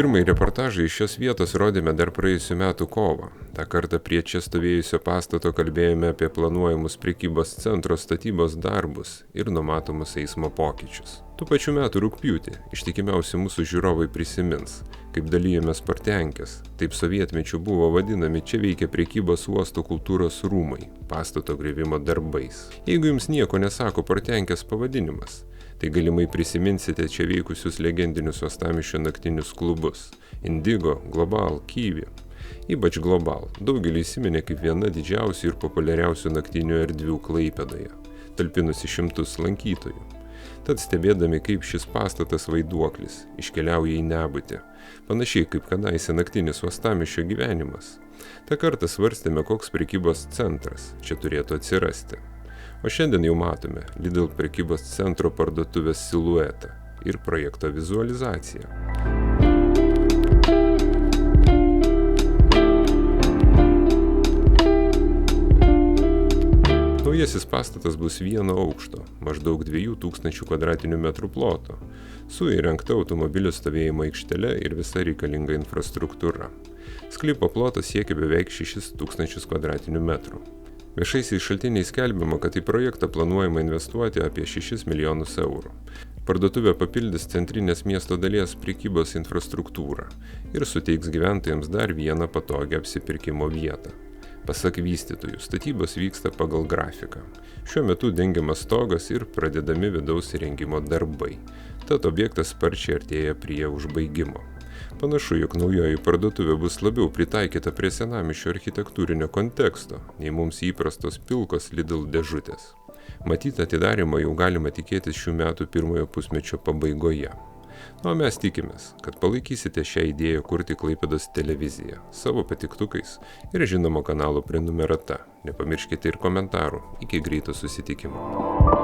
Pirmąjį reportažą iš šios vietos rodėme dar praėjusių metų kovą. Ta kartą prie čia stovėjusio pastato kalbėjome apie planuojamus prekybos centro statybos darbus ir numatomus eismo pokyčius. Tų pačių metų rugpjūtį ištikimiausi mūsų žiūrovai prisimins, kaip dalijomės Portenkės, taip sovietmečiu buvo vadinami čia veikia prekybos uosto kultūros rūmai, pastato griovimo darbais. Jeigu jums nieko nesako Portenkės pavadinimas, tai galimai prisiminsite čia veikusius legendinius uostamiesčio naktinius klubus – Indigo, Global, Kyvi. Ypač Global daugelį įsiminė kaip viena didžiausių ir populiariausių naktinių erdvių Klaipėdoje, talpinusi šimtus lankytojų. Tad stebėdami, kaip šis pastatas vaiduoklis iškeliauja į nebūtį, panašiai kaip kadaise naktinis uostamiesčio gyvenimas, tą kartą svarstėme, koks prekybos centras čia turėtų atsirasti. O šiandien jau matome Lidl prekybos centro parduotuvės siluetą ir projekto vizualizaciją. Naujasis pastatas bus vieno aukšto, maždaug 2000 m2 ploto, su įrengta automobilių stovėjimo aikštele ir visa reikalinga infrastruktūra. Sklypo plotas siekia beveik 6000 m2. Viešaisiais šaltiniais skelbiama, kad į projektą planuojama investuoti apie 6 milijonus eurų. Parduotuvė papildys centrinės miesto dalies prekybos infrastruktūrą ir suteiks gyventojams dar vieną patogią apsipirkimo vietą. Pasak vystytojų, statybos vyksta pagal grafiką. Šiuo metu dengiamas stogas ir pradedami vidaus įrengimo darbai, tad objektas sparčiai artėja prie užbaigimo. Panašu, jog naujoji parduotuvė bus labiau pritaikyta prie senamiesčio architektūrinio konteksto, nei mums įprastos pilkos Lidl dėžutės. Matyt, atidarymą jau galima tikėtis šių metų pirmojo pusmečio pabaigoje. O mes tikimės, kad palaikysite šią idėją kurti Klaipėdos televiziją savo patiktukais ir žinoma kanalo prenumerata. Nepamirškite ir komentarų. Iki greito susitikimo.